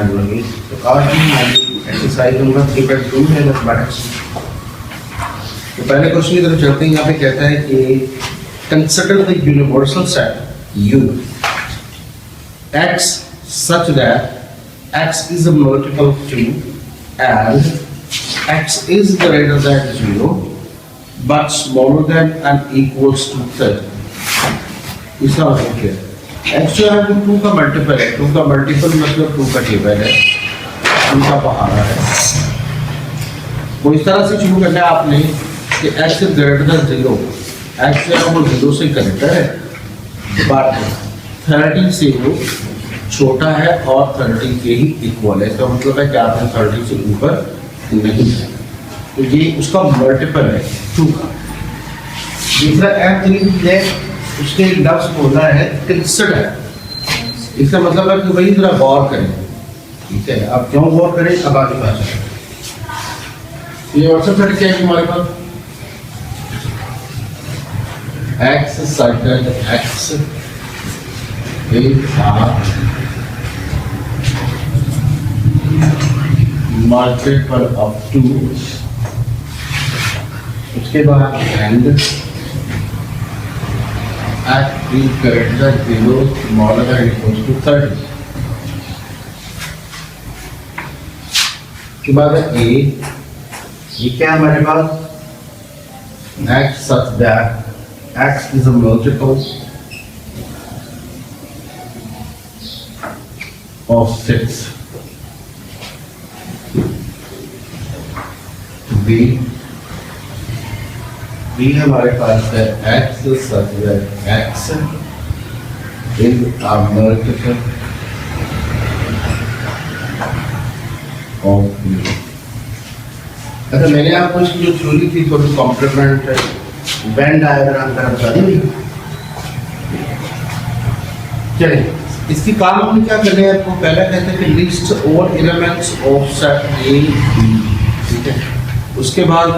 Manually. तो आज की एक्सरसाइज नंबर 3.2 है मैथमेटिक्स। तो पहले क्वेश्चन की तरफ चलते हैं। यहाँ पे कहता है कि consider the universal set U X such that X is a multiple of 2 and X is greater than 0 but smaller than and equals to 30। इसका मतलब क्या है? X जो है वो 2 का मल्टीपल है। 2 का मल्टीपल मतलब 2 का टेबल है, 2 का पहाड़ा है। वो इस तरह से शुरू करना है आपने कि X is greater than 0, X जो है वो 0 से ग्रेटर है बट 30 से वो छोटा है और 30 के ही इक्वल है। इसका मतलब है कि आपने 30 से ऊपर नहीं है, तो ये उसका मल्टीपल है 2 का। दूसरा M3 है, उसके लफ्ज बोलना है कंसिडर। इसका मतलब है कि भाई जरा गौर करें। ठीक है, आप क्यों गौर करें अब आगे बात है। ये व्हाट्सएप सेट क्या है हमारे पास? X such that X is a multiple of 2। उसके बाद and X is greater than 0, smaller than or equals to 30। के बाद A, ये क्या है हमारे पास? X such that X is a multiple of 6। B हमारे पास है X such that X is a multiple of B। अच्छा, मैंने आपको इसकी जो थ्योरी थी थोड़ी कॉम्प्लीमेंट वेन डायग्राम का बता दी। चलिए, इसकी काम हमने क्या करना है आपको पहले कहते हैं कि list all elements of set A B। ठीक है, उसके बाद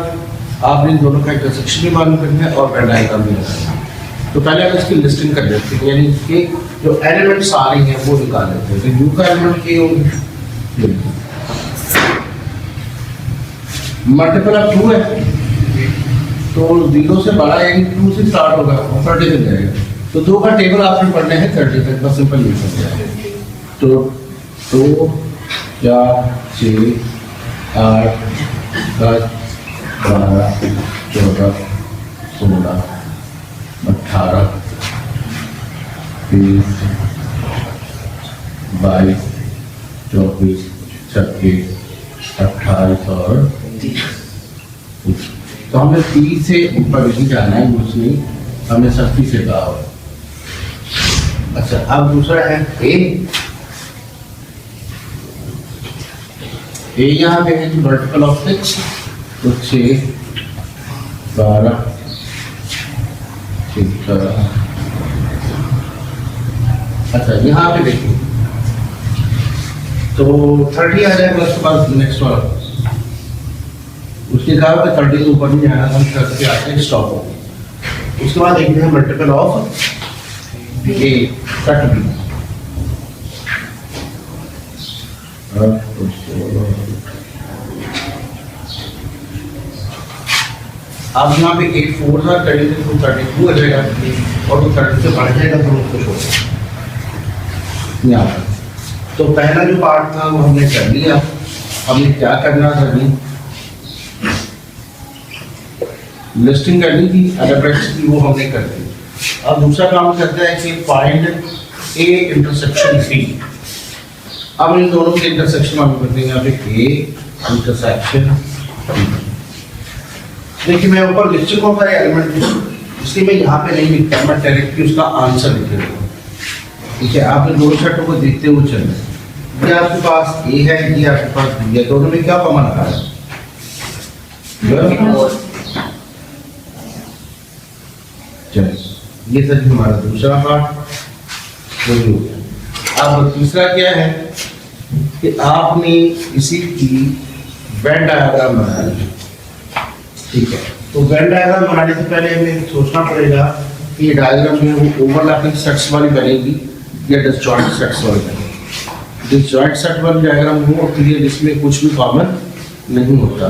आपने इन दोनों का इंटरसेक्शन भी मालूम करना है और वेन डायग्राम भी लगाना है। तो पहले हम इसकी लिस्टिंग कर देते हैं, यानी कि जो एलिमेंट्स आ रही हैं वो निकाल लेते हैं। तो U का एलिमेंट क्या होगा? मल्टीपल ऑफ 2 है, तो 0 से बड़ा यानी 2 से स्टार्ट होगा और 30 तक जाएगा। तो 2 का टेबल आपने पढ़ना है 30 तक, बस सिंपल ये समझ जाए। तो 2 4 6 8 10 12 14 16 18 20 22 24 26 28 और 30। तो हमें 30 से ऊपर नहीं जाना है, कुछ नहीं, हमने 30 से कहा हो। अच्छा, अब दूसरा है A यहाँ पे है मल्टीपल ऑफ 6, तो 6 12 17। अच्छा, यहाँ पे देखिए तो 30 आ जाएगा, उसके बाद नेक्स्ट वाला उसके कहा कि 30 से ऊपर नहीं जाना, हम 30 से आते हैं स्टॉप हो। उसके बाद देखते हैं multiple of A cut B। अब यहाँ पे 8 4 था, 30 से 32 आ जाएगा और वो 30 से बढ़ जाएगा तो उसको छोड़ यहाँ पर। तो पहला जो पार्ट था वो हमने कर लिया। हमने क्या करना था जी? लिस्टिंग करनी थी एलिमेंट्स की, वो हमने कर दी। अब दूसरा काम करता है कि फाइंड A इंटरसेक्शन B। अब इन दोनों के इंटरसेक्शन हम करते हैं। यहाँ पे A इंटरसेक्शन B। देखिए, मैं ऊपर लिख चुका हूँ सारे एलिमेंट, इसलिए मैं यहाँ पे नहीं लिखता, मैं डायरेक्टली उसका आंसर लिख देता हूँ। ठीक है, आप इन दोनों सेटों को देखते हुए चल रहे हैं। ये आपके पास A है, ये आपके पास B है, दोनों में क्या कॉमन आ रहा है? चलिए, ये सर हमारा दूसरा पार्ट हो गया। अब तीसरा क्या है कि आपने इसी की वेन डायग्राम बनाना है। ठीक है, तो वेन डायग्राम बनाने से पहले हमें सोचना पड़ेगा कि ये डायग्राम जो है वो ओवरलैपिंग सेट्स वाली बनेगी या डिसजॉइंट सेट्स वाली बनेगी। डिसजॉइंट सेट वाला डायग्राम हो तो ये इसमें कुछ भी कॉमन नहीं होता।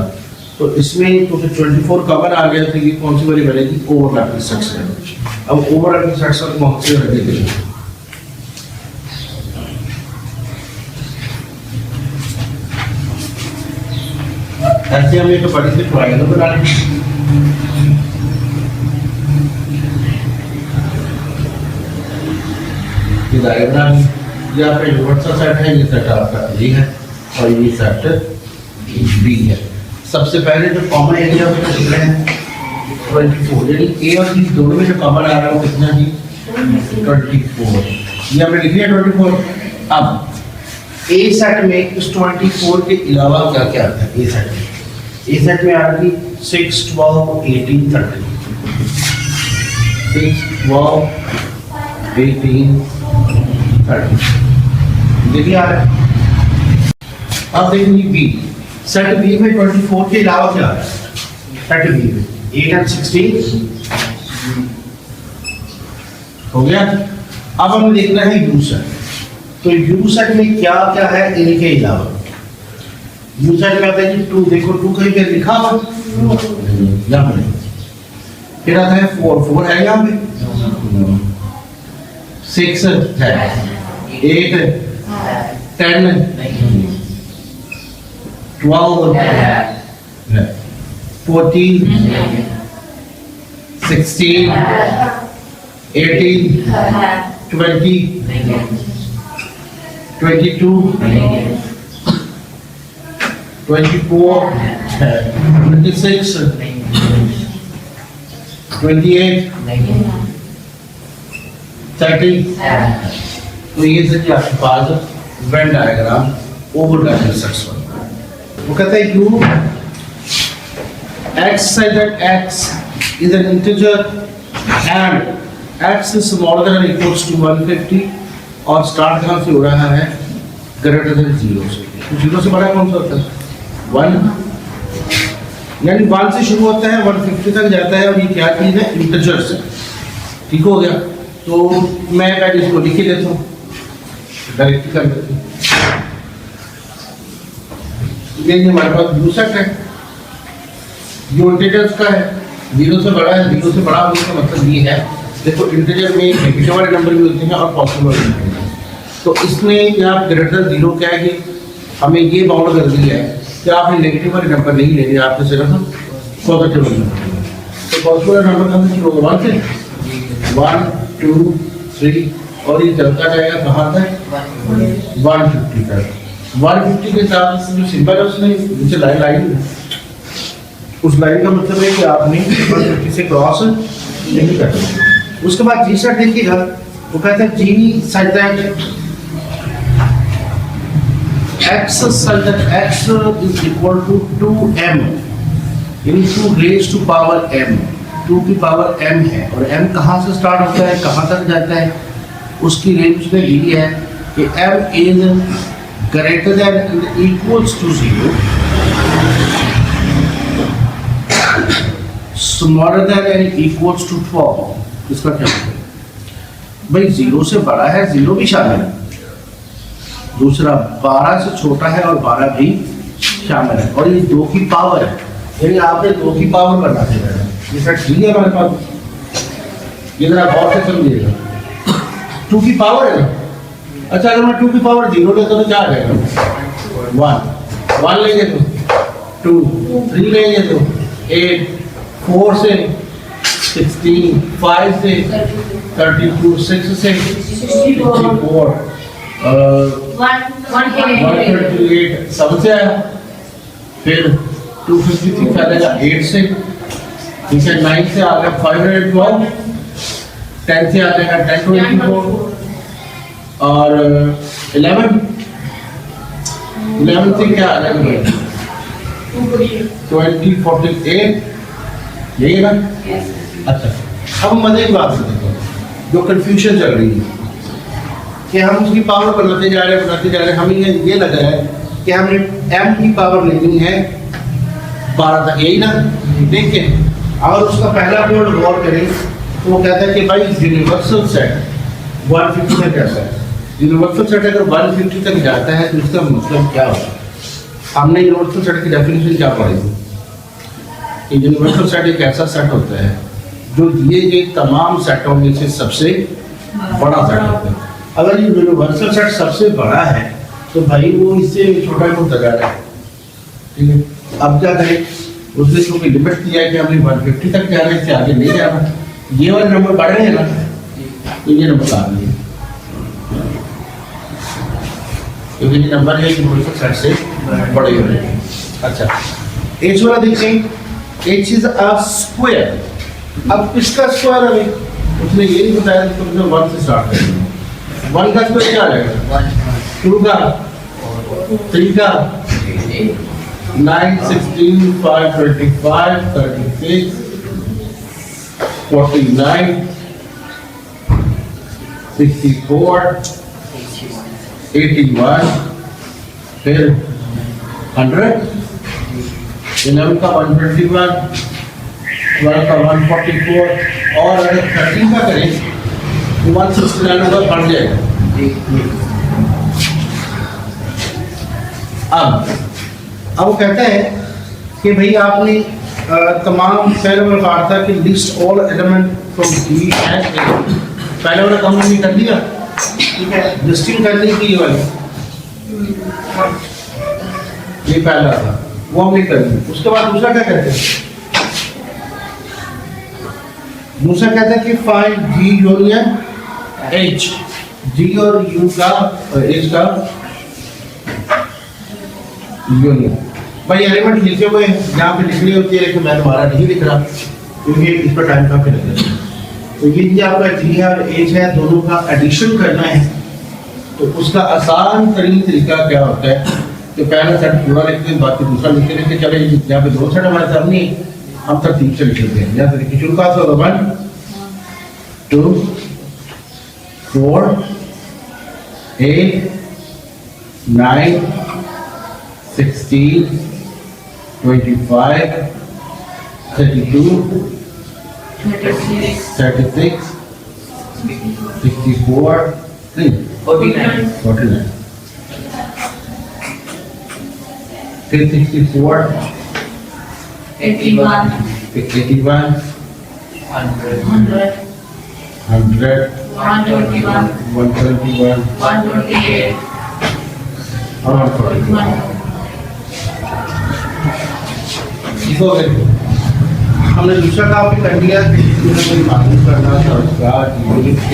तो इसमें तो 24 कॉमन आ गया तो ये कौन सी वाली बनेगी, ओवरलैपिंग सेट्स है। अब ओवरलैपिंग सेट्स को बहुत से रखेंगे, ऐसे हम एक बड़ी सी ट्रायंगल बना लेंगे। ये डायग्राम यहाँ पे यूनिवर्सल सेट है, ये सेट आपका ए है और ये सेट बी है। सबसे पहले जो कॉमन एरिया में लिख रहे हैं 24, यानी ए और बी दोनों में जो कॉमन आ रहा है वो कितना जी 24। ये हमने लिख लिया 24। अब ए सेट में इस 24 के अलावा क्या क्या आता है ए सेट में? ए सेट में आ रही 6, 12, 18, 30। 6, 12, 18, 30 देखिए आ रहा है। अब देखिए बी सेट बी में 24 के अलावा क्या आ रहा है? सेट बी में 8 और 16 हो गया। अब हम देखना है यू सेट। तो यू सेट में क्या क्या है ए के अलावा? यू सेट में आता है 2, देखो 2 कहीं पे लिखा हुआ यहाँ पे। फिर आता है 4 है यहाँ पे, 6 है, 8 है, 10 है, 12 है, 14, 16, 18, 20, 22, 24, 26, 28, 30। तो ये से आपके पास वेन डायग्राम ओवरलैपिंग सेट्स बन रहा है। वो कहता है you x said that x is an integer and x is smaller than or equals to 150 और स्टार्ट कहाँ से हो रहा है? ग्रेटर देन 0 से। तो 0 से बड़ा कौन सा होता है? 1, यानी 1 से शुरू होता है 150 तक जाता है और ये क्या चीज है? इंटीजर से। ठीक हो गया। तो मैं इसको लिख ही देता हूँ, डायरेक्ट कर देता हूँ। ये हमारे पास यू सेट है, जो इंटीजर्स का है 0 से बड़ा है। 0 से बड़ा होने का मतलब ये है, देखो इंटीजर में नेगेटिव वाले नंबर भी होते हैं और पॉजिटिव वाले नंबर भी। तो इसने यहाँ ग्रेटर 0 क्या है कि हमें ये बाउंड कर दिया है कि आपने नेगेटिव वाले नंबर नहीं लेने, आपने सिर्फ पॉजिटिव वाले नंबर। तो पॉजिटिव वाले नंबर का शुरू होगा 1 से, 1, 2, 3 और ये चलता जाएगा कहाँ तक? 150 तक। 150 के साथ जो सिंबल है उसने नीचे लाइन उस लाइन का मतलब है कि आपने 150 से क्रॉस नहीं करना। उसके बाद जी सेट देखिएगा, वो कहता है जी such that x such that x is equal to 2m, यानी 2 raised to power m, 2 की पावर m है और m कहाँ से स्टार्ट होता है कहाँ तक जाता है? उसकी रेंज में ली है कि m is greater than and equals to 0, smaller than and equals to 12। इसका क्या मतलब? भाई 0 से बड़ा है, 0 भी शामिल है। दूसरा 12 से छोटा है और 12 भी शामिल है। और ये 2 की पावर है, यानी आपने 2 की पावर बना देना है। ये सेट ठीक है हमारे पास, ये जरा गौर से समझिएगा। 2 की पावर है ना। अच्छा अगर मैं 2 की पावर 0 लेता तो क्या आ जाएगा? 1 लेंगे तो 2, 3 लेंगे तो 8, 4 से 16, 5 से 32, 6 से 64, 138 7 से आया। फिर 253 आ जाएगा 8 से, ठीक है। 9 से आ गया 512, 10 से आ जाएगा 1024 और 11 से क्या आ जाएगा 2048, यही है ना? अच्छा अब मजे की बात से देखो, जो कंफ्यूजन चल रही है कि हम उसकी पावर बनाते जा रहे हैं, हमें ये लग रहा है कि हमने m की पावर लेनी है 12 तक, यही ना? देखिए अगर उसका पहला कोड गौर करें तो वो कहता है कि भाई यूनिवर्सल सेट 150 से कैसा है? यूनिवर्सल सेट अगर 150 तक जाता है तो इसका मतलब क्या होता है? हमने यूनिवर्सल सेट की डेफिनेशन क्या पढ़ी थी कि यूनिवर्सल सेट एक ऐसा सेट होता है जो दिए गए तमाम सेटों में से सबसे बड़ा सेट होता है। अगर ये यूनिवर्सल सेट सबसे बड़ा है तो भाई वो इससे छोटा ही होता जा रहा है, ठीक है। अब क्या करें, उसने क्योंकि लिमिट दिया है कि हमने 150 तक जा रहे हैं, इससे आगे नहीं जाना, ये वाले नंबर बढ़ रहे हैं ना, तो ये नंबर आ गए क्योंकि ये नंबर है यूनिवर्सल सेट से बड़े हो रहे हैं। अच्छा, एच वाला देखिए, एच इज अ स्क्वायर। अब किसका स्क्वायर है? उसने ये नहीं बताया कि तुमने 1 से स्टार्ट करना। 1 का स्क्वायर क्या आएगा? 2 का, 3 का, 9, 16, 5, 25, 36, 49, 64, 81, फिर 100, 11 का 121, 12 का 144, और अगर 13 का करें तो 169 का बढ़ जाएगा। अब वो कहता है कि भाई आपने तमाम पहले वाला कहा था कि list all element from D and A, पहले वाला काम हमने कर दिया, ठीक है। लिस्टिंग करने की ये वाली, ये पहला था वो हमने कर दी। उसके बाद दूसरा क्या कहते हैं? दूसरा कहता है कि फाइंड जी यूनियन एच, जी और यू का एच का यूनियन। भाई एलिमेंट लिखे हुए यहाँ पे लिखनी होती है लेकिन मैं दोबारा नहीं लिख रहा क्योंकि इस पर टाइम काफी लगेगा। तो ये आपका जी है और एच है, दोनों का एडिशन करना है। तो उसका आसान तरीन तरीका क्या होता है कि पहला सेट पूरा लिखते हैं, बाकी दूसरा लिखते रहते चले। यहाँ पे 2 सेट हमारे सामने, हम तरतीब से लिख लेते हैं। यहाँ तरीके शुरू का 1, 2, 4, 8, 9, 16, 25, 32, 36, 64, 49, फिर 64, 81, 100, 121, 121, 128, और 141। हो गए। हमने दूसरा काम भी कर दिया, मालूम करना था उसका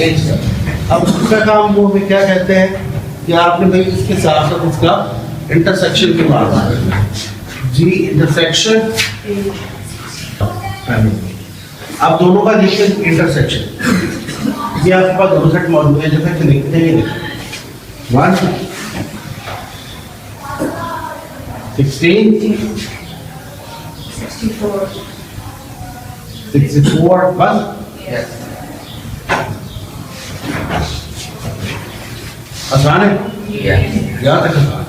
एज का। अब दूसरा काम वो हमें क्या कहते हैं कि आपने भाई इसके साथ साथ उसका इंटरसेक्शन की मालूम करना है। जी इंटरसेक्शन, अब दोनों का देखिए इंटरसेक्शन, ये आपके पास 2 सेट मौजूद है जैसा कि लिखते हैं 1, 16, 64 बस। आसान है, यहाँ तक आसान।